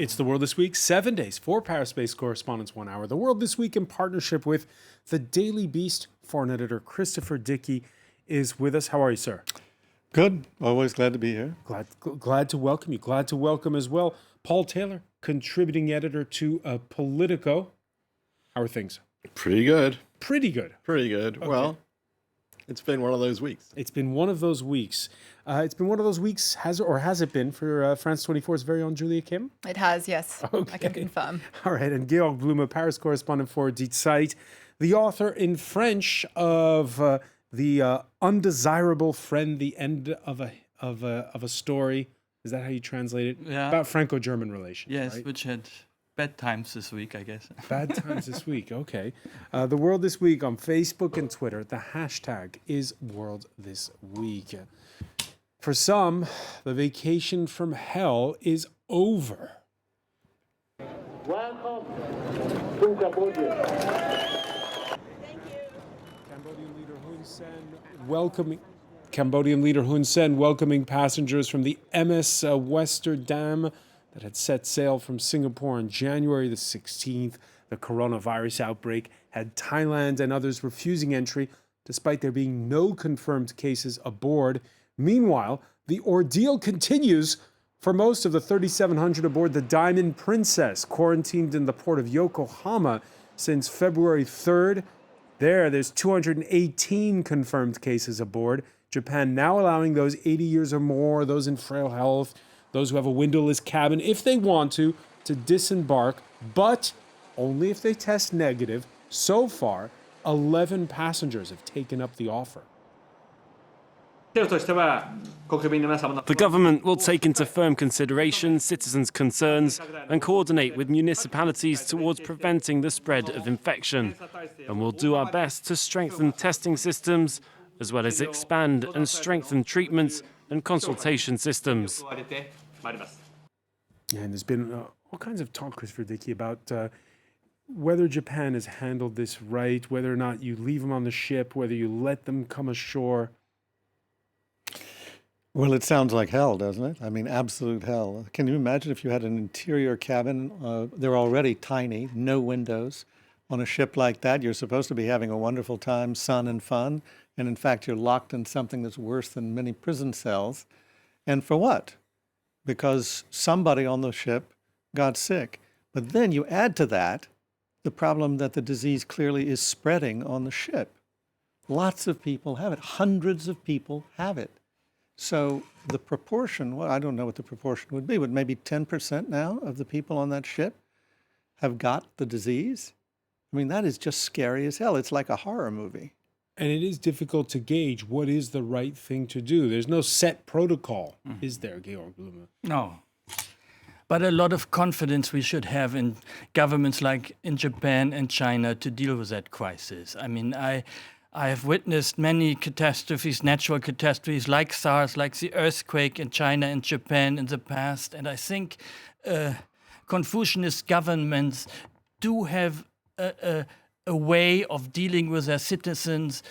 It's The World This Week, 7 days, 4 Paris-based correspondents, 1 hour. The World This Week in partnership with The Daily Beast. Foreign editor Christopher Dickey is with us. How are you, sir? Good. Always glad to be here. Glad to welcome you. Glad to welcome as well Paul Taylor, contributing editor to Politico. How are things? Pretty good. Pretty good. Pretty good. Okay. Well, it's been one of those weeks. It's been one of those weeks. Has it been for France 24's very own Julia Kim? It has, yes. Okay. I can confirm. All right, and Georg Blume, Paris correspondent for Die Zeit, the author in French of The Undesirable Friend, the end of a story. Is that how you translate it? Yeah. About Franco-German relations. Yes, right? which had bad times this week, I guess. Bad times this week, okay. The World This Week on Facebook and Twitter. The hashtag is World This Week. For some, the vacation from hell is over. Welcome to Cambodia. Cambodian leader Hun Sen welcoming passengers from the M-S Westerdam that had set sail from Singapore on January the 16th. The coronavirus outbreak had Thailand and others refusing entry, despite there being no confirmed cases aboard. Meanwhile, the ordeal continues for most of the 3,700 aboard the Diamond Princess, quarantined in the port of Yokohama since February 3rd. There's 218 confirmed cases aboard. Japan now allowing those 80 years or more, those in frail health, those who have a windowless cabin, if they want to disembark, but only if they test negative. So far, 11 passengers have taken up the offer. The government will take into firm consideration citizens' concerns and coordinate with municipalities towards preventing the spread of infection. And we'll do our best to strengthen testing systems, as well as expand and strengthen treatments and consultation systems. And there's been all kinds of talk, Christopher Dickey, about whether Japan has handled this right, whether or not you leave them on the ship, whether you let them come ashore. Well, it sounds like hell, doesn't it? I mean, absolute hell. Can you imagine if you had an interior cabin? They're already tiny, no windows. On a ship like that, you're supposed to be having a wonderful time, sun and fun. And in fact, you're locked in something that's worse than many prison cells. And for what? Because somebody on the ship got sick. But then you add to that the problem that the disease clearly is spreading on the ship. Lots of people have it. Hundreds of people have it. So the proportion, well, I don't know what the proportion would be, but maybe 10% now of the people on that ship have got the disease. I mean, that is just scary as hell. It's like a horror movie. And it is difficult to gauge what is the right thing to do. There's no set protocol, is there, Georg Blume? No. But a lot of confidence we should have in governments like in Japan and China to deal with that crisis. I mean, I have witnessed many catastrophes, natural catastrophes like SARS, like the earthquake in China and Japan in the past. And I think Confucianist governments do have a way of dealing with their citizens,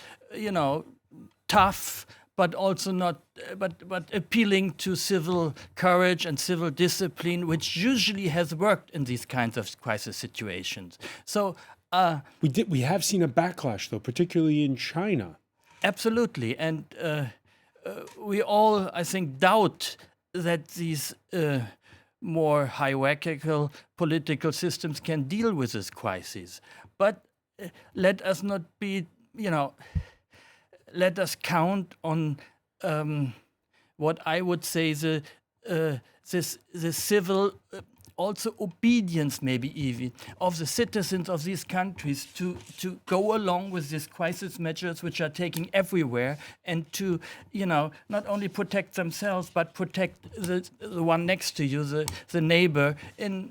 tough, but also not, but appealing to civil courage and civil discipline, which usually has worked in these kinds of crisis situations. So we have seen a backlash, though, particularly in China. Absolutely, and we all, I think, doubt that these more hierarchical political systems can deal with this crisis. But let us not be, let us count on what I would say the civil, also obedience maybe even, of the citizens of these countries to go along with these crisis measures which are taken everywhere, and to, not only protect themselves, but protect the one next to you, the neighbor, in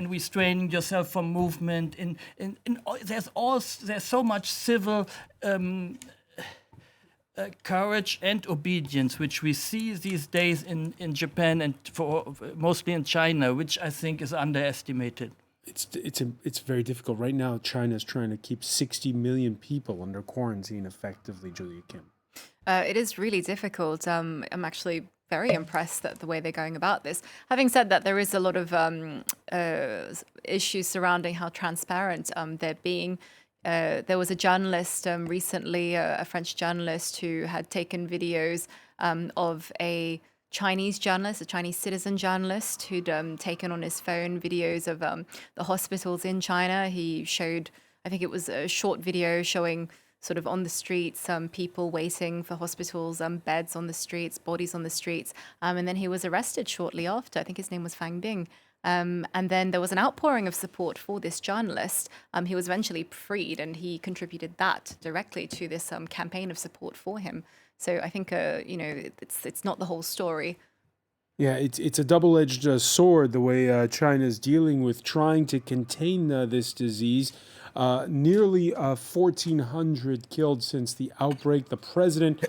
restraining yourself from movement. There's so much civil courage and obedience, which we see these days in Japan and mostly in China, which I think is underestimated. It's very difficult. Right now, China is trying to keep 60 million people under quarantine effectively, Julia Kim. It is really difficult. I'm actually very impressed at the way they're going about this. Having said that, there is a lot of issues surrounding how transparent they're being. There was a journalist recently, a French journalist, who had taken videos of a Chinese journalist, a Chinese citizen journalist, who'd taken on his phone videos of the hospitals in China. He showed, I think it was a short video showing sort of on the streets, people waiting for hospitals, beds on the streets, bodies on the streets. And then he was arrested shortly after. I think his name was Fang Bing. And then there was an outpouring of support for this journalist. He was eventually freed, and he contributed that directly to this campaign of support for him. So I think, it's not the whole story. Yeah, it's a double-edged sword, the way China's dealing with trying to contain this disease. Nearly 1,400 killed since the outbreak. The president,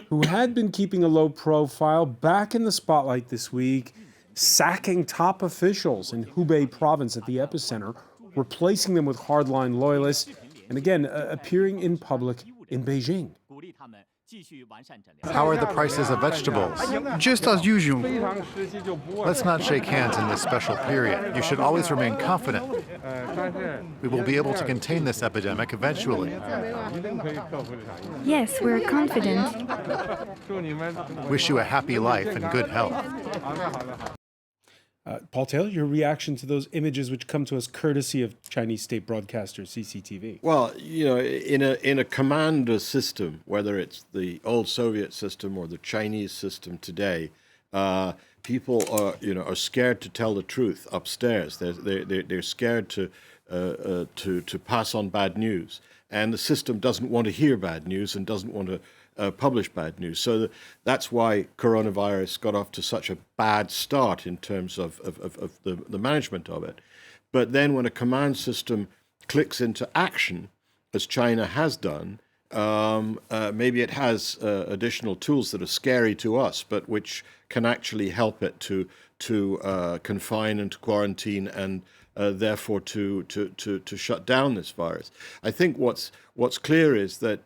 who had been keeping a low profile, back in the spotlight this week, sacking top officials in Hubei province at the epicenter, replacing them with hardline loyalists, and again, appearing in public in Beijing. How are the prices of vegetables? Just as usual. Let's not shake hands in this special period. You should always remain confident. We will be able to contain this epidemic eventually. Yes, we're confident. Wish you a happy life and good health. Paul Taylor, your reaction to those images which come to us courtesy of Chinese state broadcaster CCTV? Well, in a commander system, whether it's the old Soviet system or the Chinese system today, people are scared to tell the truth upstairs. They're scared to pass on bad news, and the system doesn't want to hear bad news and doesn't want to publish bad news. So that's why coronavirus got off to such a bad start in terms of the management of it. But then when a command system clicks into action, as China has done, maybe it has additional tools that are scary to us, but which can actually help it to confine and to quarantine and therefore to shut down this virus. I think what's clear is that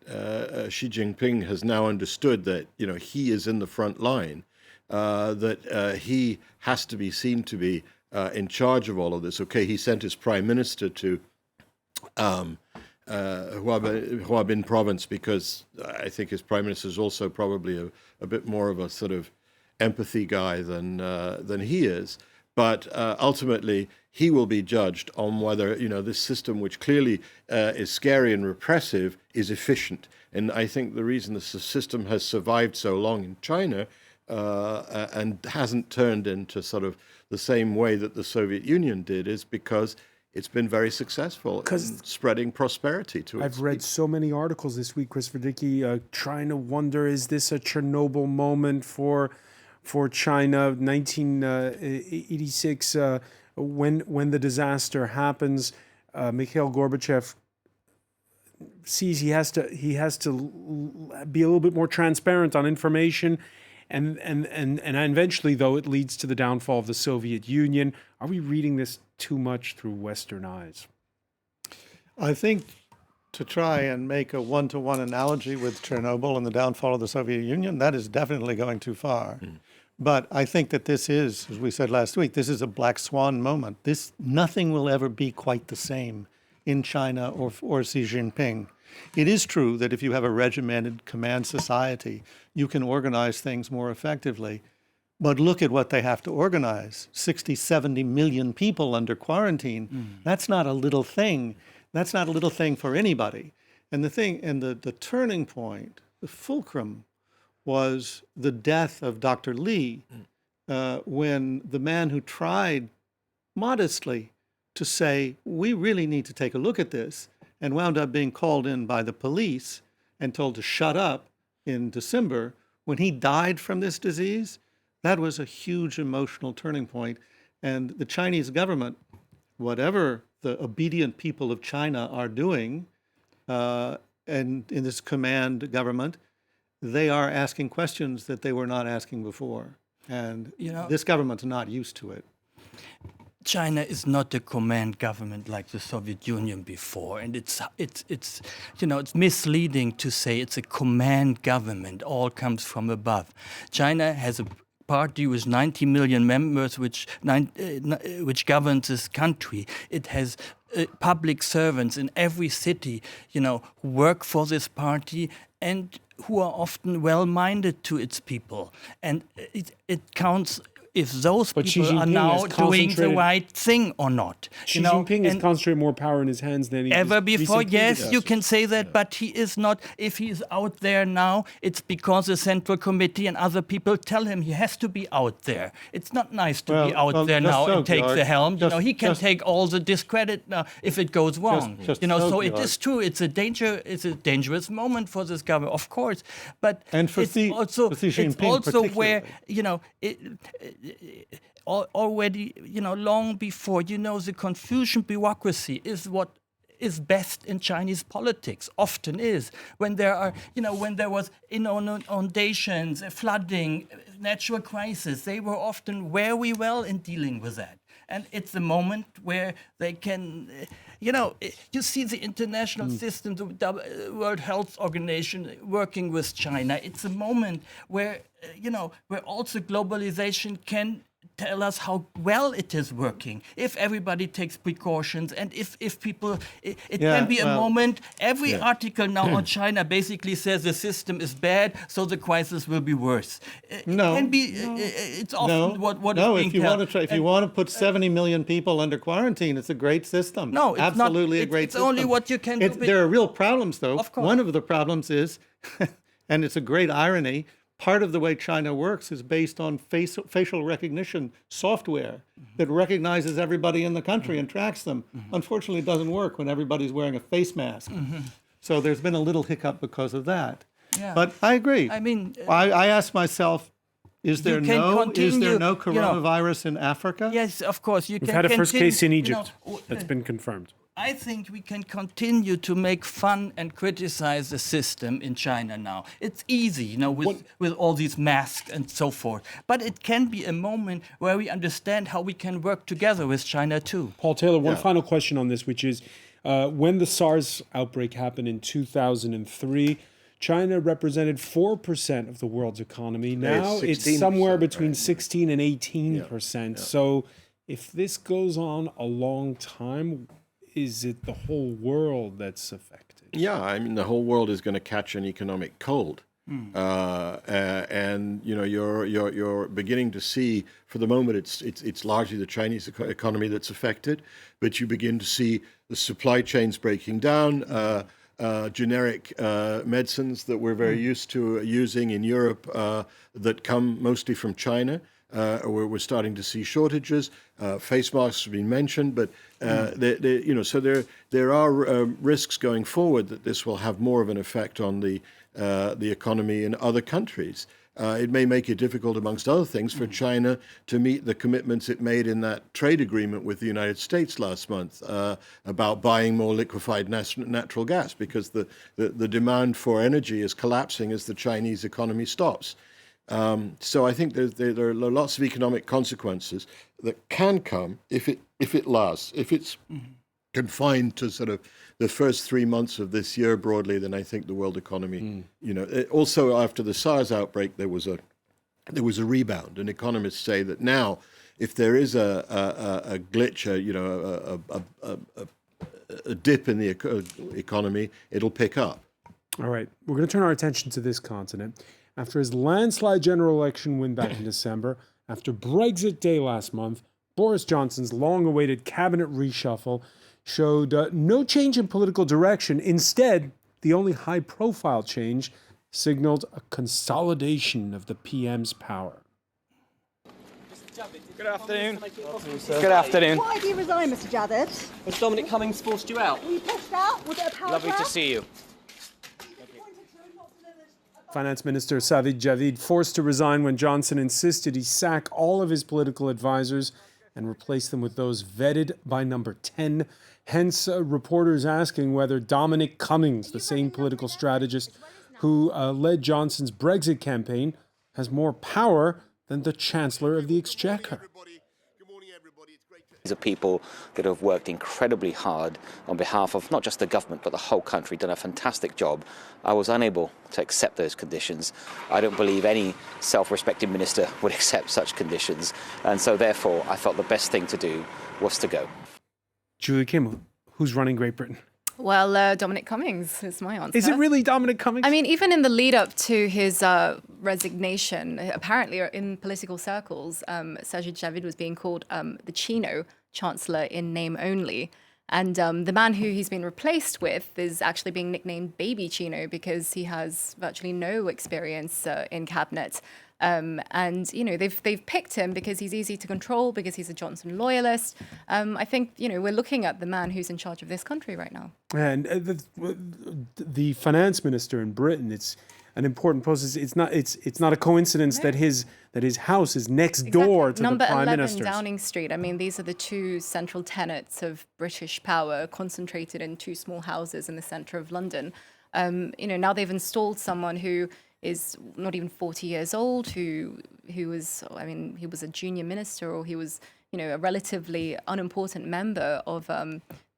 Xi Jinping has now understood that he is in the front line, that he has to be seen to be in charge of all of this. Okay, he sent his prime minister to Harbin province because I think his prime minister is also probably a bit more of a sort of empathy guy than he is. But ultimately, he will be judged on whether this system, which clearly is scary and repressive, is efficient. And I think the reason the system has survived so long in China and hasn't turned into sort of the same way that the Soviet Union did is because it's been very successful in spreading prosperity to its I've read so many articles this week, Christopher Dickey, trying to wonder, is this a Chernobyl moment for China? 1986, when the disaster happens, Mikhail Gorbachev sees he has to be a little bit more transparent on information, and eventually, though, it leads to the downfall of the Soviet Union. Are we reading this too much through Western eyes? I think to try and make a one-to-one analogy with Chernobyl and the downfall of the Soviet Union, that is definitely going too far. But I think that this is, as we said last week, this is a black swan moment. Nothing will ever be quite the same in China or Xi Jinping. It is true that if you have a regimented command society, you can organize things more effectively. But look at what they have to organize. 60, 70 million people under quarantine. That's not a little thing. That's not a little thing for anybody. And the turning point, the fulcrum, was the death of Dr. Li, when the man who tried modestly to say, we really need to take a look at this, and wound up being called in by the police and told to shut up in December, when he died from this disease, that was a huge emotional turning point. And the Chinese government, whatever the obedient people of China are doing, and in this command government, they are asking questions that they were not asking before. And this government's not used to it. China is not a command government like the Soviet Union before, and it's misleading to say it's a command government. All comes from above. China has a party with 90 million members, which governs this country. It has public servants in every city, who work for this party and who are often well-minded to its people. And it counts if those people are now doing the right thing or not. Xi Jinping has concentrated more power in his hands than he ever before. Yes, predecessors. you can say that, but he is not. If he is out there now, it's because the Central Committee and other people tell him he has to be out there. It's not nice to be out there now and take the helm. He can take all the discredit now if it goes wrong. So it is true. It's a dangerous moment for this government, of course. But and for it's also where already, long before, the Confucian bureaucracy is what is best in Chinese politics, often is. When there are, when there was inundations, flooding, natural crisis, they were often very well in dealing with that. And it's a moment where they can, you see the international system, the World Health Organization working with China. It's a moment where, where also globalization can tell us how well it is working. If everybody takes precautions and if people, it can be a moment. Every article now on China basically says the system is bad, so the crisis will be worse. It can be. It's often what is being told. If you want to put 70 million people under quarantine, it's a great system. No, it's absolutely not. a great it's system. only what you can do. There are real problems, though. Of course. One of the problems is, and it's a great irony, part of the way China works is based on facial recognition software that recognizes everybody in the country and tracks them. Unfortunately, it doesn't work when everybody's wearing a face mask. So there's been a little hiccup because of that. Yeah. But I agree. I mean, I ask myself, is there no coronavirus in Africa? Yes, of course. We've had a first case in Egypt that's been confirmed. I think we can continue to make fun and criticize the system in China now. It's easy, with all these masks and so forth. But it can be a moment where we understand how we can work together with China too. Paul Taylor, one final question on this, which is, when the SARS outbreak happened in 2003, China represented 4% of the world's economy. Now it's somewhere between 16 and 18%. So if this goes on a long time, is it the whole world that's affected? Yeah, I mean, the whole world is going to catch an economic cold. And you're beginning to see, for the moment, it's largely the Chinese economy that's affected, but you begin to see the supply chains breaking down. Generic medicines that we're very used to using in Europe that come mostly from China. We're starting to see shortages. Face masks have been mentioned, but so there are risks going forward that this will have more of an effect on the economy in other countries. It may make it difficult, amongst other things, for China to meet the commitments it made in that trade agreement with the United States last month about buying more liquefied natural gas, because the demand for energy is collapsing as the Chinese economy stops. So I think there are lots of economic consequences that can come if it lasts. If it's confined to sort of the first 3 months of this year broadly, then I think the world economy, also after the SARS outbreak, there was a rebound, and economists say that now, if there is a glitch, a dip in the economy, it'll pick up. All right, we're going to turn our attention to this continent. After his landslide general election win back in December, after Brexit Day last month, Boris Johnson's long-awaited cabinet reshuffle showed no change in political direction. Instead, the only high-profile change signaled a consolidation of the PM's power. Good afternoon. Good afternoon. Why do you resign, Mr. Javid? Has Dominic Cummings forced you out? Were you pushed out? Was it a power Lovely grab? to see you. Finance Minister Sajid Javid forced to resign when Johnson insisted he sack all of his political advisors and replace them with those vetted by number 10. Hence, reporters asking whether Dominic Cummings, the same political strategist who led Johnson's Brexit campaign, has more power than the Chancellor of the Exchequer. These are people that have worked incredibly hard on behalf of not just the government, but the whole country, done a fantastic job. I was unable to accept those conditions. I don't believe any self-respecting minister would accept such conditions. And so therefore, I felt the best thing to do was to go. Julia Kim, who's running Great Britain? Well, Dominic Cummings is my answer. Is it really Dominic Cummings? I mean, even in the lead up to his resignation, apparently in political circles, Sajid Javid was being called the Chino Chancellor in name only. And the man who he's been replaced with is actually being nicknamed Baby Chino because he has virtually no experience in cabinet. And, you know, they've picked him because he's easy to control, because he's a Johnson loyalist. I think, you know, we're looking at the man who's in charge of this country right now. And the finance minister in Britain, it's an important post. It's not a coincidence that his house is next door to Number the Prime 11 Minister's. Downing Street. I mean, these are the two central tenets of British power concentrated in two small houses in the centre of London. You know, now they've installed someone who is not even 40 years old, who was, I mean, he was a junior minister, or he was, you know, a relatively unimportant member of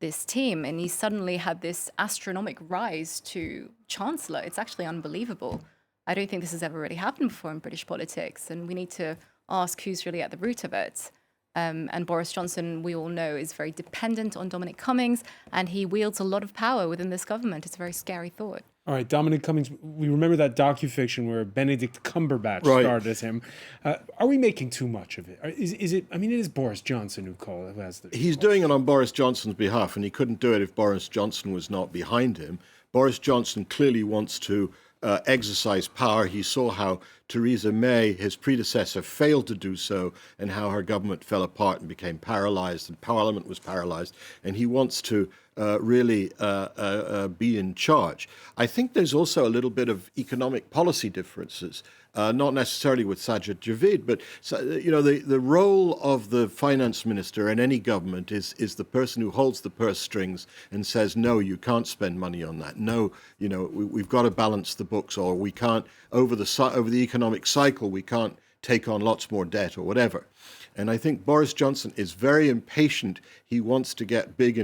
this team, and he suddenly had this astronomical rise to chancellor. It's actually unbelievable. I don't think this has ever really happened before in British politics, and we need to ask who's really at the root of it. And Boris Johnson, we all know, is very dependent on Dominic Cummings, and he wields a lot of power within this government. It's a very scary thought. All right, Dominic Cummings, we remember that docufiction where Benedict Cumberbatch starred as him. Are we making too much of it? Is it? I mean, it is Boris Johnson who has the... He's doing it on Boris Johnson's behalf, and he couldn't do it if Boris Johnson was not behind him. Boris Johnson clearly wants to exercise power. He saw how Theresa May, his predecessor, failed to do so, and how her government fell apart and became paralyzed, and Parliament was paralyzed, and he wants to really be in charge. I think there's also a little bit of economic policy differences, not necessarily with Sajid Javid, but you know, the role of the finance minister in any government is the person who holds the purse strings and says, no, you can't spend money on that. No, you know, we've got to balance the books, or we can't, over the economic cycle, we can't take on lots more debt or whatever. And I think Boris Johnson is very impatient. He wants to get big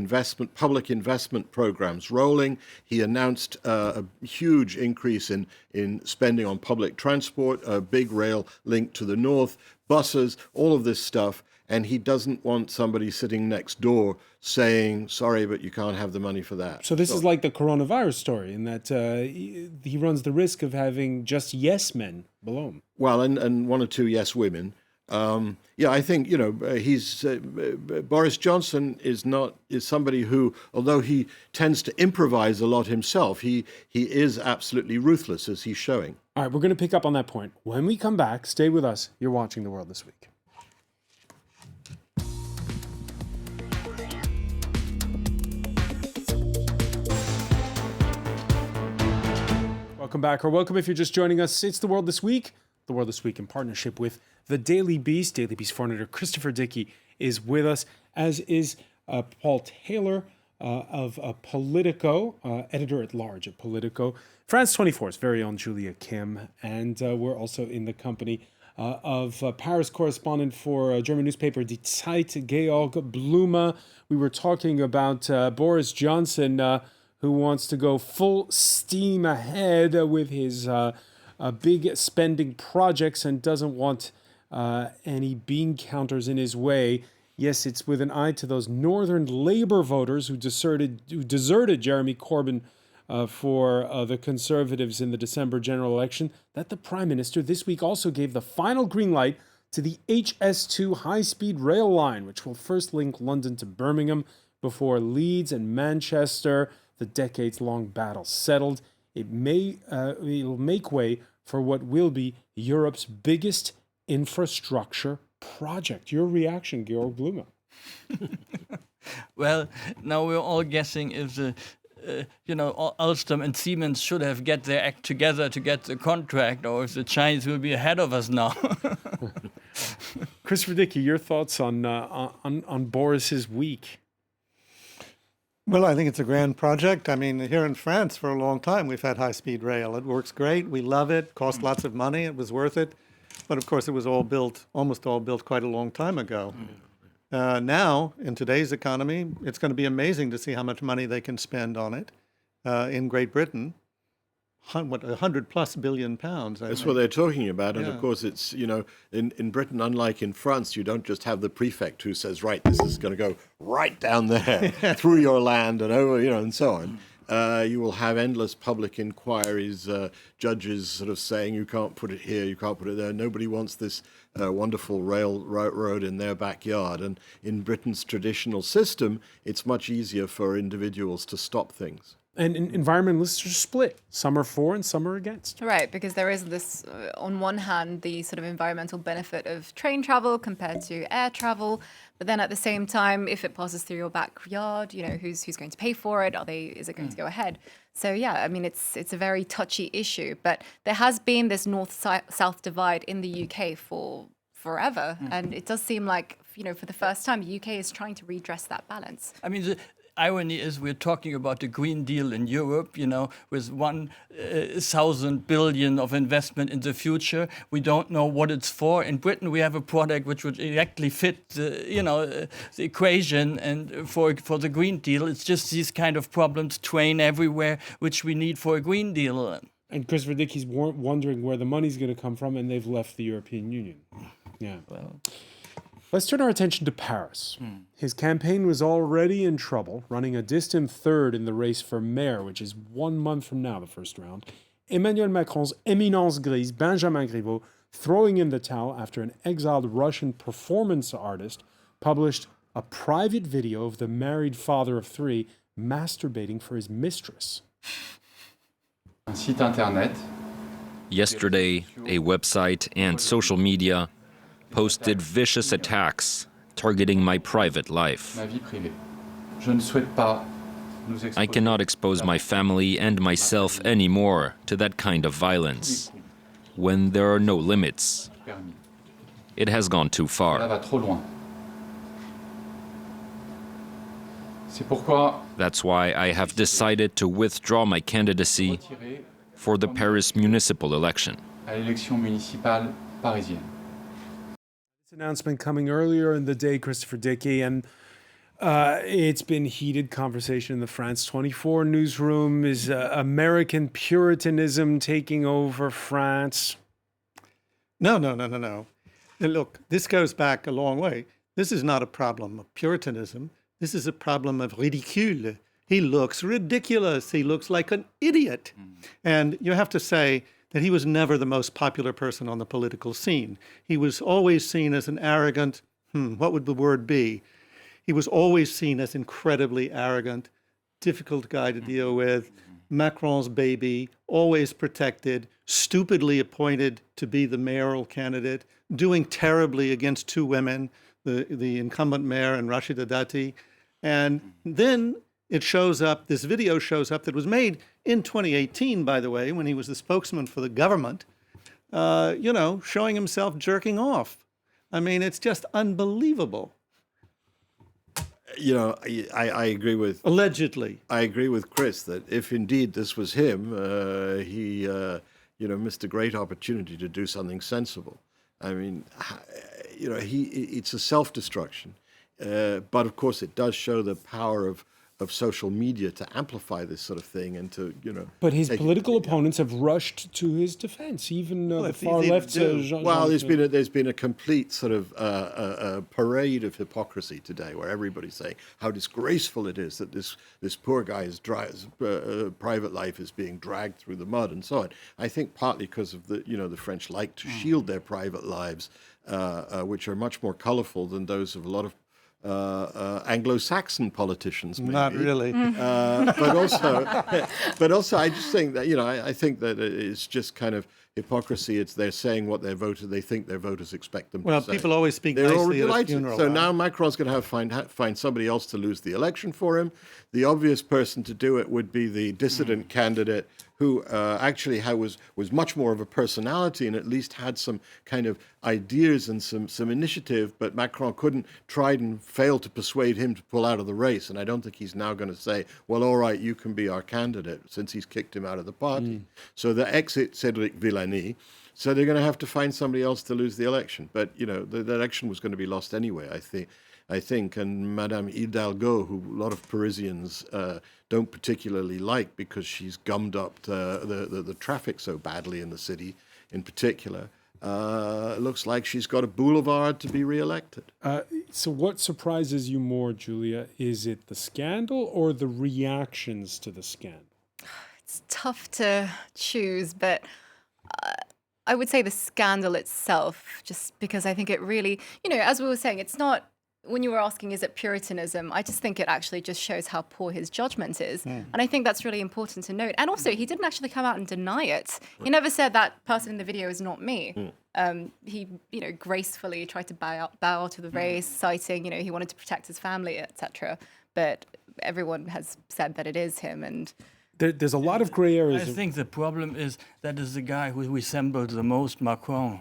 public investment programs rolling. He announced a huge increase in spending on public transport, a big rail link to the north, buses, all of this stuff. And he doesn't want somebody sitting next door saying, sorry, but you can't have the money for that. So this is like the coronavirus story, in that he runs the risk of having just yes men below him. Well, and one or two yes women. Yeah, I think, you know, Boris Johnson is somebody who, although he tends to improvise a lot himself, he is absolutely ruthless, as he's showing. All right, we're going to pick up on that point. When we come back, stay with us. You're watching The World This Week. Welcome back, or welcome if you're just joining us. It's The World This Week. The World This Week in partnership with The Daily Beast. Daily Beast foreign editor Christopher Dickey is with us, as is Paul Taylor of Politico, editor-at-large at Politico. France 24's very own Julia Kim. And we're also in the company of Paris correspondent for German newspaper Die Zeit, Georg Blume. We were talking about Boris Johnson, who wants to go full steam ahead with his big spending projects and doesn't want any bean counters in his way. Yes, it's with an eye to those Northern Labour voters who deserted Jeremy Corbyn for the Conservatives in the December general election that the Prime Minister this week also gave the final green light to the HS2 high-speed rail line, which will first link London to Birmingham before Leeds and Manchester. The decades-long battle settled. It'll make way for what will be Europe's biggest infrastructure project. Your reaction, Georg Blume? Well, now we're all guessing if the, Alstom and Siemens should have get their act together to get the contract, or if the Chinese will be ahead of us now. Christopher Dickey, your thoughts on Boris's week? Well, I think it's a grand project. I mean, here in France for a long time, we've had high-speed rail. It works great. We love it. Cost lots of money. It was worth it. But of course, it was almost all built quite a long time ago. Now, in today's economy, it's going to be amazing to see how much money they can spend on it in Great Britain. 100+ billion pounds. That's what they're talking about. And of course, it's, in Britain, unlike in France, you don't just have the prefect who says, right, this is going to go right down there through your land and over, and so on. You will have endless public inquiries, judges sort of saying, you can't put it here, you can't put it there. Nobody wants this wonderful railroad in their backyard. And in Britain's traditional system, it's much easier for individuals to stop things. And environmentalists are split. Some are for and some are against. Right, because there is this, on one hand, the sort of environmental benefit of train travel compared to air travel. But then at the same time, if it passes through your backyard, who's going to pay for it? Is it going to go ahead? So yeah, I mean, it's a very touchy issue. But there has been this north-south divide in the UK for forever. And it does seem like, for the first time, the UK is trying to redress that balance. I mean, the irony is we're talking about the Green Deal in Europe, with 1,000 billion of investment in the future. We don't know what it's for. In Britain, we have a product which would exactly fit the equation. And for the Green Deal, it's just these kind of problems, train everywhere, which we need for a Green Deal. And Christopher Dickey's wondering where the money's going to come from, and they've left the European Union. Yeah. Well, let's turn our attention to Paris. His campaign was already in trouble, running a distant third in the race for mayor, which is 1 month from now, the first round. Emmanuel Macron's éminence grise, Benjamin Griveaux, throwing in the towel after an exiled Russian performance artist published a private video of the married father of 3 masturbating for his mistress. Yesterday, a website and social media posted vicious attacks targeting my private life. I cannot expose my family and myself anymore to that kind of violence when there are no limits. It has gone too far. That's why I have decided to withdraw my candidacy for the Paris municipal election. Announcement coming earlier in the day, Christopher Dickey, and it's been heated conversation in the France 24 newsroom. Is American Puritanism taking over France? No. Look, this goes back a long way. This is not a problem of Puritanism. This is a problem of ridicule. He looks ridiculous. He looks like an idiot. And you have to say that he was never the most popular person on the political scene. He was always seen as an arrogant, what would the word be? He was always seen as incredibly arrogant, difficult guy to deal with, Macron's baby, always protected, stupidly appointed to be the mayoral candidate, doing terribly against 2 women, the incumbent mayor and Rashida Dati. And then it shows up, this video shows up that was made in 2018, by the way, when he was the spokesman for the government, showing himself jerking off. I mean, it's just unbelievable. I agree with... Allegedly. I agree with Chris that if indeed this was him, he missed a great opportunity to do something sensible. I mean, it's a self-destruction. But of course, it does show the power of social media to amplify this sort of thing and to, But his political opponents have rushed to his defense, even the far left. There's been a complete sort of parade of hypocrisy today, where everybody's saying how disgraceful it is that this poor guy's private life is being dragged through the mud and so on. I think partly because of the French like to shield their private lives, which are much more colorful than those of a lot of Anglo-Saxon politicians, maybe. Not really. But also, I just think that I think that it's just kind of hypocrisy. They're saying what they think their voters expect them to say. Well, people always speak They're nicely at a delighted. funeral. So now Macron's going to find somebody else to lose the election for him. The obvious person to do it would be the dissident candidate, who actually was much more of a personality and at least had some kind of ideas and some initiative, but Macron tried and failed to persuade him to pull out of the race. And I don't think he's now going to say, well, all right, you can be our candidate, since he's kicked him out of the party. So the exit Cédric Villani. So they're going to have to find somebody else to lose the election. But, the election was going to be lost anyway, I think. I think, and Madame Hidalgo, who a lot of Parisians don't particularly like because she's gummed up the traffic so badly in the city in particular, looks like she's got a boulevard to be re-elected. So what surprises you more, Julia? Is it the scandal or the reactions to the scandal? It's tough to choose, but I would say the scandal itself, just because I think it really, as we were saying, it's not, when you were asking, is it Puritanism? I just think it actually just shows how poor his judgment is. And I think that's really important to note. And also, he didn't actually come out and deny it. He never said that person in the video is not me. He, gracefully tried to bow out to the race, citing, he wanted to protect his family, etc. But everyone has said that it is him. And there's a lot of gray areas. I think the problem is that is the guy who resembled the most Macron.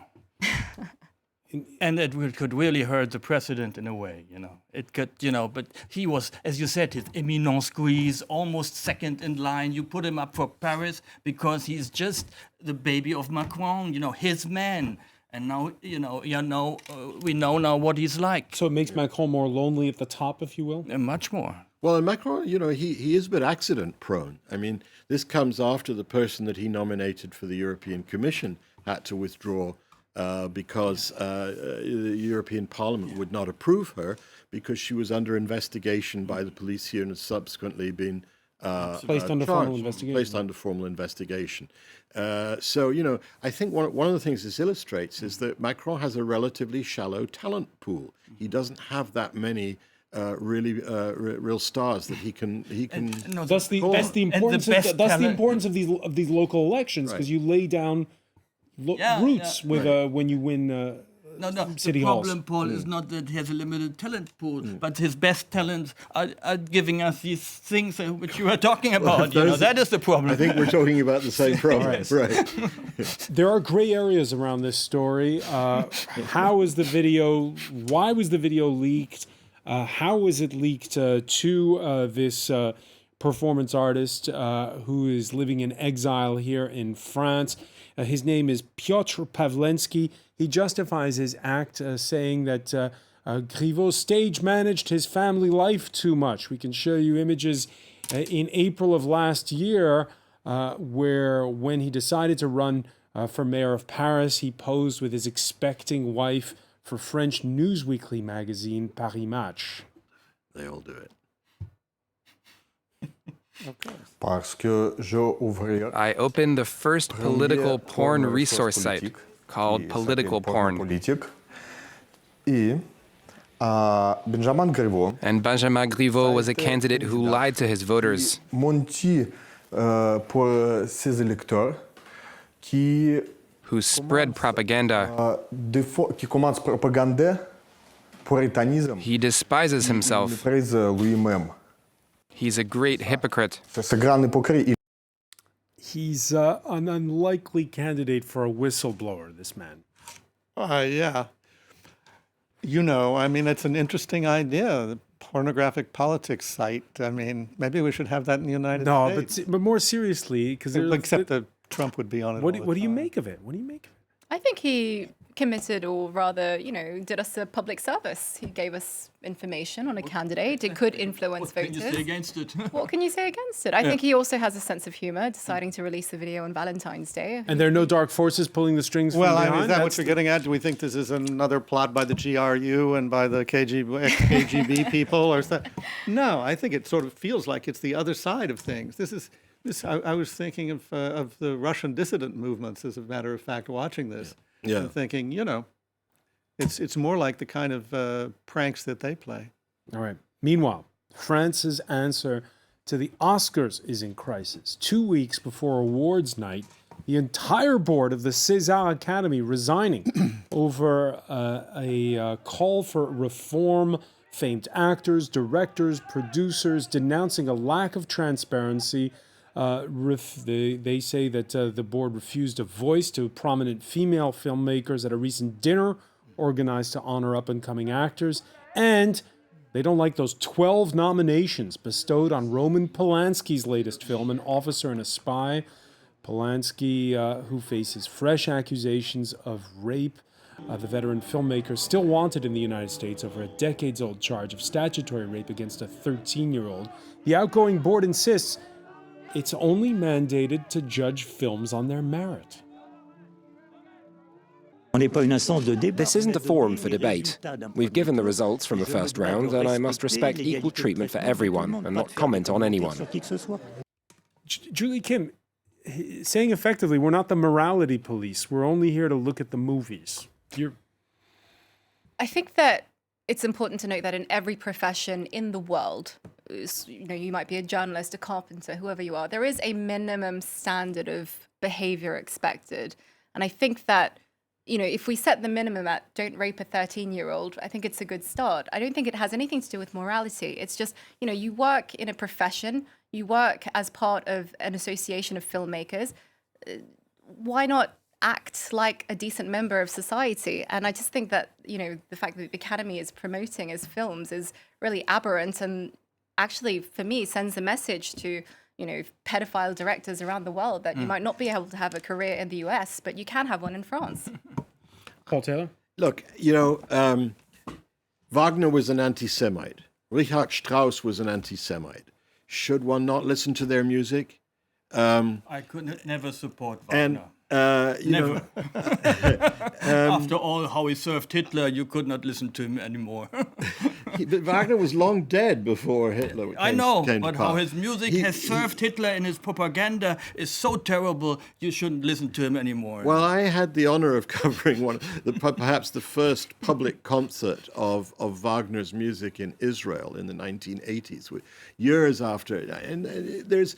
And it could really hurt the president in a way, It could, but he was, as you said, his éminence grise, almost second in line. You put him up for Paris because he's just the baby of Macron, his man. And now, we know now what he's like. So it makes Macron more lonely at the top, if you will? Much more. Well, and Macron, he is a bit accident prone. I mean, this comes after the person that he nominated for the European Commission had to withdraw because the European Parliament would not approve her because she was under investigation by the police here and has subsequently been placed under formal investigation. Placed under formal investigation. So, I think one of the things this illustrates is that Macron has a relatively shallow talent pool. He doesn't have that many real stars that he can. That's the importance of these local elections, because you lay down roots with when you win city halls. The problem, Paul, is not that he has a limited talent pool, but his best talents are giving us these things which you are talking about. That is the problem. I think we're talking about the same problem, right? There are gray areas around this story. How was the video? Why was the video leaked? How was it leaked to this performance artist who is living in exile here in France? His name is Piotr Pawlenski. He justifies his act saying that Griveaux stage managed his family life too much. We can show you images in April of last year where when he decided to run for mayor of Paris, he posed with his expecting wife for French newsweekly magazine Paris Match. They all do it. I opened the first political porn resource site called Political Porn. And Benjamin Griveaux was a candidate who lied to his voters. Who spread propaganda. He despises himself. He's a great hypocrite. He's an unlikely candidate for a whistleblower, this man. Yeah. It's an interesting idea, the pornographic politics site. Maybe we should have that in the United States. No, but more seriously, because except that Trump would be on it. What do you make of it? What do you make of it? I think he committed, or rather, did us a public service. He gave us information on a candidate. It could influence voters. What can you say against it? What can you say against it? I think he also has a sense of humor, deciding to release the video on Valentine's Day. And there are no dark forces pulling the strings from behind? Is that what you're getting at? Do we think this is another plot by the GRU and by the KGB people? Or no, I think it sort of feels like it's the other side of things. I was thinking of the Russian dissident movements, as a matter of fact, watching this. Yeah. And thinking, it's more like the kind of pranks that they play. All right. Meanwhile, France's answer to the Oscars is in crisis. 2 weeks before awards night, the entire board of the César Academy resigning over a call for reform. Famed actors, directors, producers denouncing a lack of transparency. They say that the board refused a voice to prominent female filmmakers at a recent dinner organized to honor up-and-coming actors. And they don't like those 12 nominations bestowed on Roman Polanski's latest film, An Officer and a Spy. Polanski, who faces fresh accusations of rape. The veteran filmmaker still wanted in the United States over a decades-old charge of statutory rape against a 13-year-old. The outgoing board insists it's only mandated to judge films on their merit. This isn't a forum for debate. We've given the results from the first round, and I must respect equal treatment for everyone and not comment on anyone. Julie Kim, saying effectively, we're not the morality police. We're only here to look at the movies. I think that it's important to note that in every profession in the world, you might be a journalist, a carpenter, whoever you are, there is a minimum standard of behavior expected. And I think that, if we set the minimum at don't rape a 13-year-old, I think it's a good start. I don't think it has anything to do with morality. It's just, you work in a profession, you work as part of an association of filmmakers. Why not act like a decent member of society? And I just think that, the fact that the Academy is promoting his films is really aberrant and actually, for me, sends a message to, pedophile directors around the world that you might not be able to have a career in the US, but you can have one in France. Paul Taylor? Look, Wagner was an anti-Semite. Richard Strauss was an anti-Semite. Should one not listen to their music? I could never support Wagner. Never. After all, how he served Hitler, you could not listen to him anymore. But Wagner was long dead before Hitler came, I know, came but to power. how his music has served Hitler in his propaganda is so terrible, you shouldn't listen to him anymore. Well, I had the honor of covering perhaps the first public concert of Wagner's music in Israel in the 1980s, years after. And there's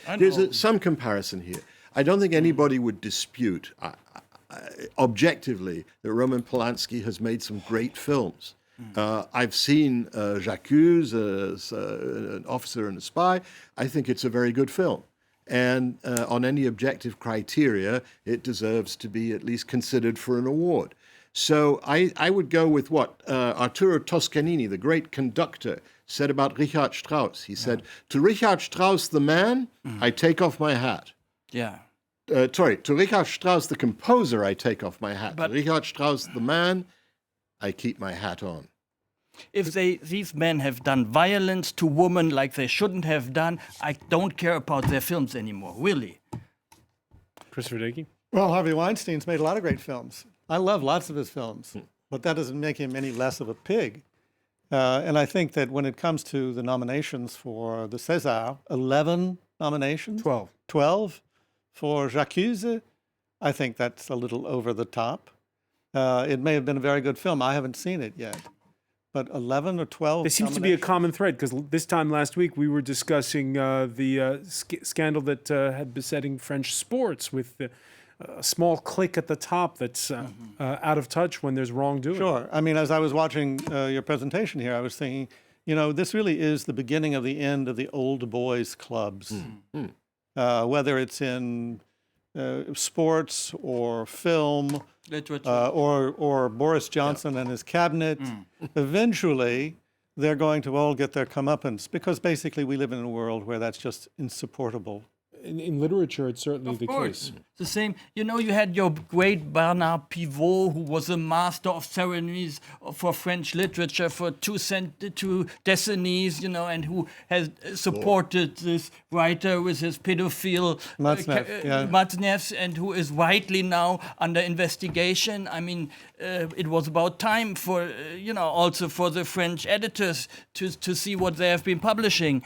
some comparison here. I don't think anybody would dispute objectively that Roman Polanski has made some great films. I've seen J'accuse, an officer and a spy. I think it's a very good film. And on any objective criteria, it deserves to be at least considered for an award. So I would go with what Arturo Toscanini, the great conductor, said about Richard Strauss. He said, to Richard Strauss, the man, I take off my hat. Yeah. To Richard Strauss, the composer, I take off my hat. But to Richard Strauss, the man, I keep my hat on. If these men have done violence to women like they shouldn't have done, I don't care about their films anymore, really. Christopher Dickey? Well, Harvey Weinstein's made a lot of great films. I love lots of his films, but that doesn't make him any less of a pig. And I think that when it comes to the nominations for the César, 11 nominations? 12 for J'accuse. I think that's a little over the top. It may have been a very good film. I haven't seen it yet. But 11 or 12 There seems to be a common thread, because this time last week we were discussing the scandal that had besetting French sports with a small clique at the top that's out of touch when there's wrongdoing. Sure. I mean, as I was watching your presentation here, I was thinking, this really is the beginning of the end of the old boys clubs. Whether it's in sports or film, or Boris Johnson and his cabinet, eventually they're going to all get their comeuppance, because basically we live in a world where that's just insupportable. In literature, it's certainly the case. The same, you had your great Bernard Pivot, who was a master of ceremonies for French literature for two decades, and who has supported this writer with his pedophile Matzneff, and who is rightly now under investigation. I mean, it was about time for, also for the French editors to see what they have been publishing.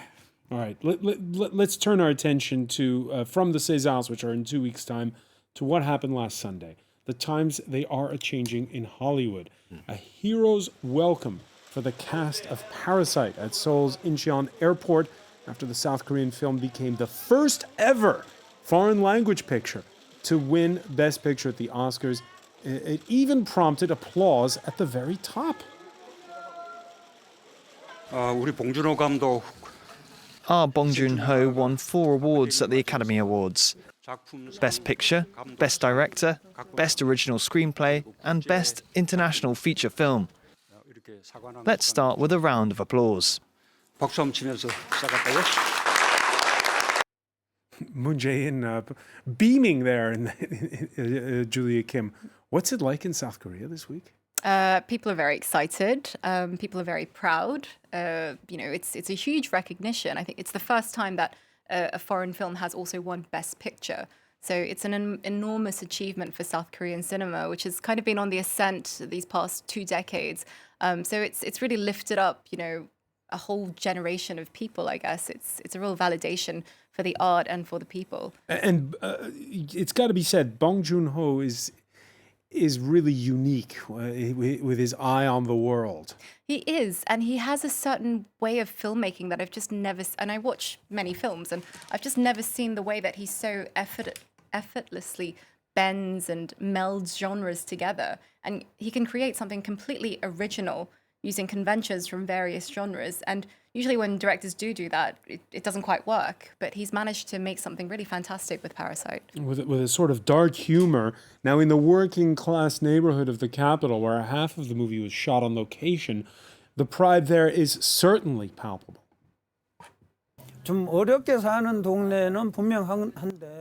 All right, let's turn our attention to, from the Césars, which are in 2 weeks' time, to what happened last Sunday. The times, they are a-changing in Hollywood. A hero's welcome for the cast of Parasite at Seoul's Incheon Airport after the South Korean film became the first ever foreign language picture to win Best Picture at the Oscars. It even prompted applause at the very top. 우리 봉준호 감독 Our Bong Joon-ho won 4 awards at the Academy Awards. Best Picture, Best Director, Best Original Screenplay, and Best International Feature Film. Let's start with a round of applause. 박수 한번 치면서 시작할까요? Moon Jae-in beaming there, in Julia Kim. What's it like in South Korea this week? People are very excited. People are very proud. It's a huge recognition. I think it's the first time that a foreign film has also won Best Picture. So it's an enormous achievement for South Korean cinema, which has kind of been on the ascent these past 2 decades. So it's really lifted up, a whole generation of people. I guess it's a real validation for the art and for the people. And it's got to be said, Bong Joon-ho is really unique with his eye on the world. He is, and he has a certain way of filmmaking that I've just never. And I watch many films, and I've just never seen the way that he so effortlessly bends and melds genres together. And he can create something completely original using conventions from various genres. And usually when directors do that, it doesn't quite work. But he's managed to make something really fantastic with Parasite. With a sort of dark humor. Now, in the working class neighborhood of the capital, where half of the movie was shot on location, the pride there is certainly palpable.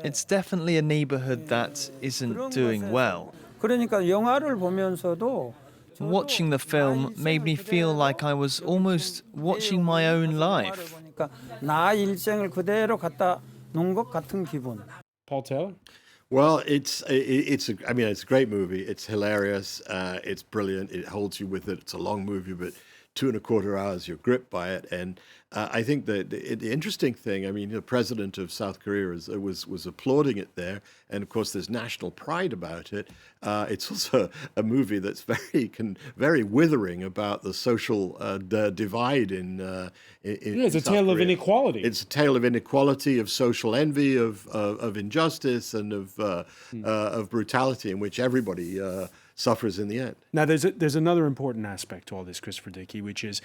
It's definitely a neighborhood that isn't doing well. Watching the film made me feel like I was almost watching my own life. Paul Taylor? Well, it's a great movie. It's hilarious. It's brilliant. It holds you with it. It's a long movie, but 2.25 hours, you're gripped by it. And I think that the interesting thing, the president of South Korea was applauding it there. And of course, there's national pride about it. It's also a movie that's very withering about the social divide in it's a South tale of Korea. inequality. It's a tale of inequality, of social envy, of injustice, and of brutality in which everybody suffers in the end. Now, there's another important aspect to all this, Christopher Dickey, which is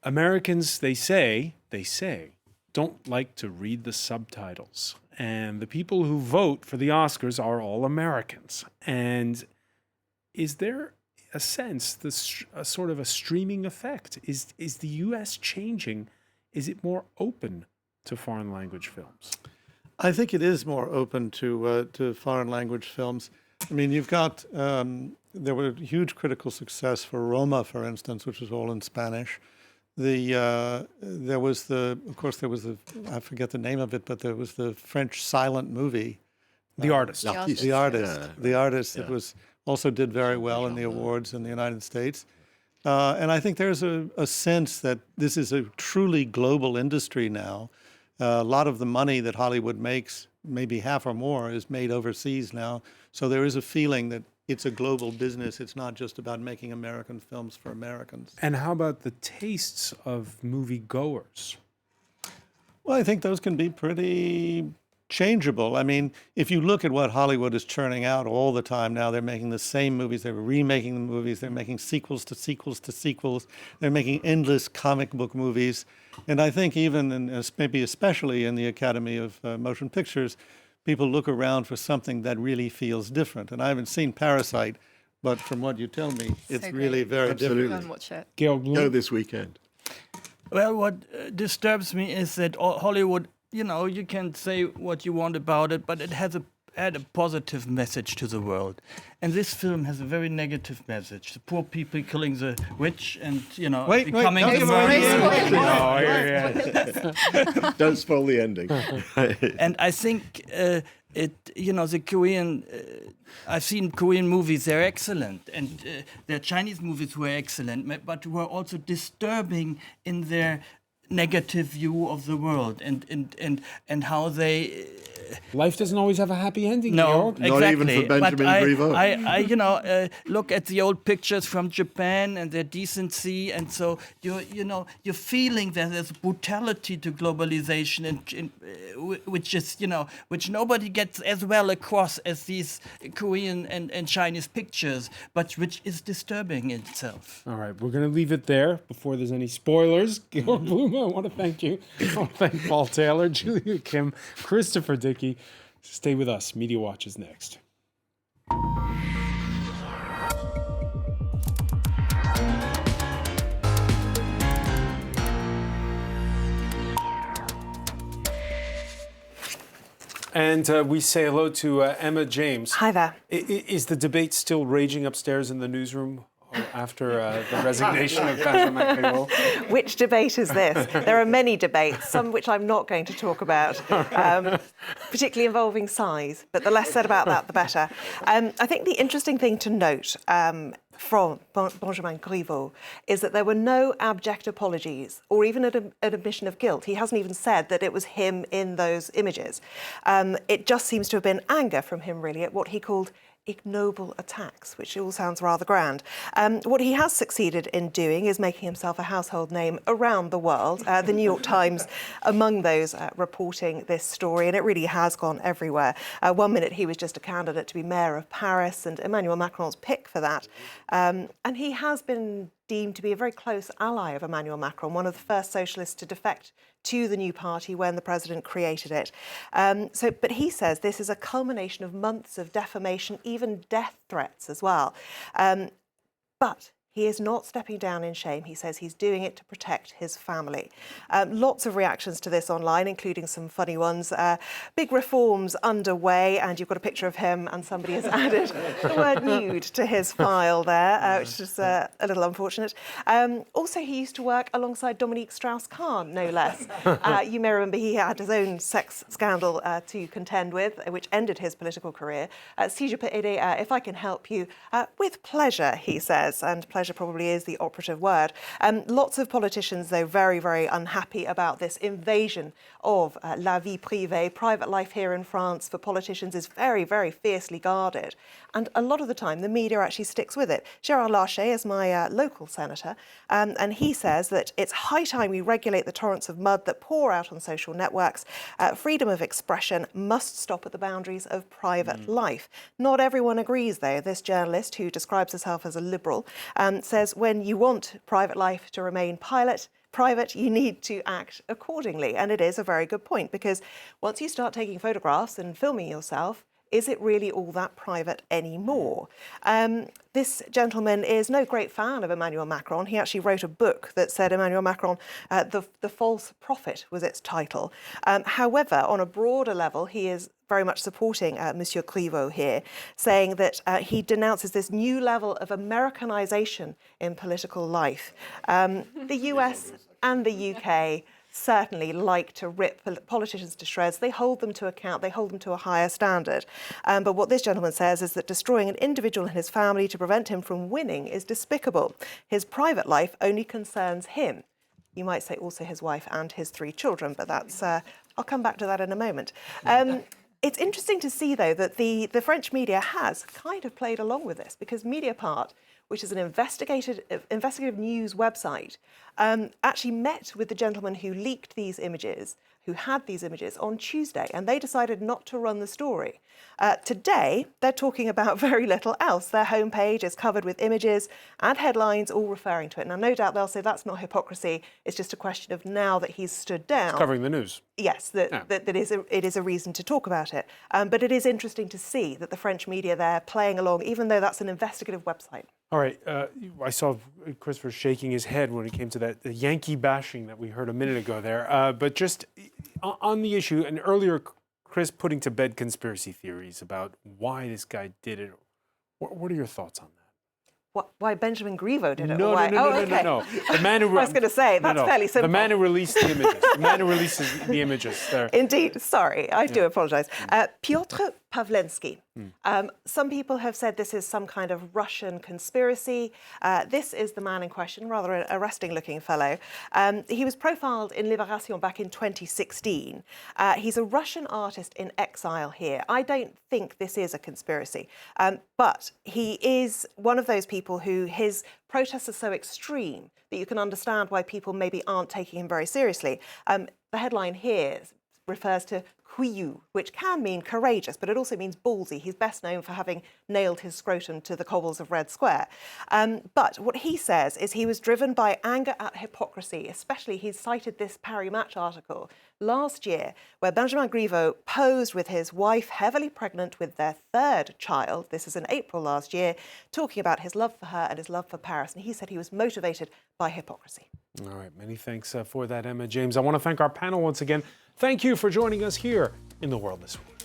Americans, they say, don't like to read the subtitles. And the people who vote for the Oscars are all Americans. And is there a sense, a sort of a streaming effect? Is the U.S. changing? Is it more open to foreign language films? I think it is more open to foreign language films. You've got, there were huge critical success for Roma, for instance, which was all in Spanish. There was the, I forget the name of it, but there was the French silent movie. The Artist. The Artist that was also did very well in the awards in the United States. And I think there's a sense that this is a truly global industry now. A lot of the money that Hollywood makes, maybe half or more, is made overseas now. So there is a feeling that it's a global business. It's not just about making American films for Americans. And how about the tastes of moviegoers? Well, I think those can be pretty changeable. If you look at what Hollywood is churning out all the time now, they're making the same movies, they're remaking the movies, they're making sequels to sequels to sequels, they're making endless comic book movies. And I think even, and maybe especially in the Academy of Motion Pictures, people look around for something that really feels different. And I haven't seen Parasite, but from what you tell me, it's really very different. Go and watch it. Gail Bloom? Go this weekend. Well, what disturbs me is that Hollywood, you can say what you want about it, but it has had a positive message to the world. And this film has a very negative message. The poor people killing the rich and, becoming the murderer. Don't spoil the ending. And I think the Korean, I've seen Korean movies, they're excellent. And there are Chinese movies who are excellent, but who are also disturbing in their negative view of the world and how they... Life doesn't always have a happy ending. No, Georg. exactly. Not even for Benjamin Griveaux. I look at the old pictures from Japan and their decency, and so you're feeling that there's brutality to globalization, and which nobody gets as well across as these Korean and Chinese pictures, but which is disturbing in itself. All right, we're going to leave it there before there's any spoilers. Georg Bloom, I want to thank you. I want to thank Paul Taylor, Julia Kim, Christopher Dickey. Stay with us. Media Watch is next. And we say hello to Emma James. Hi there. Is the debate still raging upstairs in the newsroom after the resignation of Benjamin Griveaux? Which debate is this? There are many debates, some which I'm not going to talk about, particularly involving size, but the less said about that, the better. I think the interesting thing to note from Benjamin Griveaux is that there were no abject apologies or even an admission of guilt. He hasn't even said that it was him in those images. It just seems to have been anger from him, really, at what he called ignoble attacks, which all sounds rather grand. What he has succeeded in doing is making himself a household name around the world. The New York Times among those reporting this story, and it really has gone everywhere. 1 minute he was just a candidate to be mayor of Paris and Emmanuel Macron's pick for that. And he has been deemed to be a very close ally of Emmanuel Macron, one of the first socialists to defect to the new party when the president created it. But he says this is a culmination of months of defamation, even death threats as well. But he is not stepping down in shame. He says he's doing it to protect his family. Lots of reactions to this online, including some funny ones. Big reforms underway, and you've got a picture of him, and somebody has added the word nude to his file there, which is a little unfortunate. Also, he used to work alongside Dominique Strauss-Kahn, no less. You may remember he had his own sex scandal to contend with, which ended his political career. Si je peux aider, if I can help you, with pleasure, he says, and pleasure probably is the operative word. Lots of politicians, though, very, very unhappy about this invasion of la vie privée. Private life here in France for politicians is very, very fiercely guarded. And a lot of the time, the media actually sticks with it. Gérard Larcher is my local senator, and he says that it's high time we regulate the torrents of mud that pour out on social networks. Freedom of expression must stop at the boundaries of private life. Not everyone agrees, though. This journalist, who describes herself as a liberal, says when you want private life to remain private, you need to act accordingly. And it is a very good point, because once you start taking photographs and filming yourself, is it really all that private anymore? This gentleman is no great fan of Emmanuel Macron. He actually wrote a book that said Emmanuel Macron, The False Prophet was its title. However, on a broader level, he is very much supporting Monsieur Griveaux here, saying that he denounces this new level of Americanization in political life. The US and the UK certainly like to rip politicians to shreds. They hold them to account. They hold them to a higher standard. But what this gentleman says is that destroying an individual and his family to prevent him from winning is despicable. His private life only concerns him. You might say also his wife and his 3 children, but that's I'll come back to that in a moment. It's interesting to see, though, that the French media has kind of played along with this, because Mediapart, which is an investigative news website, actually met with the gentleman who leaked these images, who had these images, on Tuesday, and they decided not to run the story. Today, they're talking about very little else. Their homepage is covered with images and headlines all referring to it. Now, no doubt they'll say that's not hypocrisy. It's just a question of now that he's stood down. It's covering the news. Yes, it is a reason to talk about it. But it is interesting to see that the French media there playing along, even though that's an investigative website. All right, I saw Christopher shaking his head when it came to that the Yankee bashing that we heard a minute ago there. But just on the issue, and earlier, Chris putting to bed conspiracy theories about why this guy did it. What are your thoughts on that? Why Benjamin Griveaux did it? No. The man who I was going to say, that's fairly simple. The man who released the images. The man who releases the images. There. Indeed. Sorry, I do apologise. Piotr Pawlenski. Some people have said this is some kind of Russian conspiracy. This is the man in question, rather an arresting-looking fellow. He was profiled in Libération back in 2016. He's a Russian artist in exile here. I don't think this is a conspiracy, but he is one of those people who his protests are so extreme that you can understand why people maybe aren't taking him very seriously. The headline here refers to Quiyu, which can mean courageous, but it also means ballsy. He's best known for having nailed his scrotum to the cobbles of Red Square. But what he says is he was driven by anger at hypocrisy, especially he's cited this Paris Match article last year where Benjamin Griveaux posed with his wife, heavily pregnant with their 3rd child. This is in April last year, talking about his love for her and his love for Paris. And he said he was motivated by hypocrisy. All right, many thanks for that, Emma James. I want to thank our panel once again. Thank you for joining us here in The World This Week.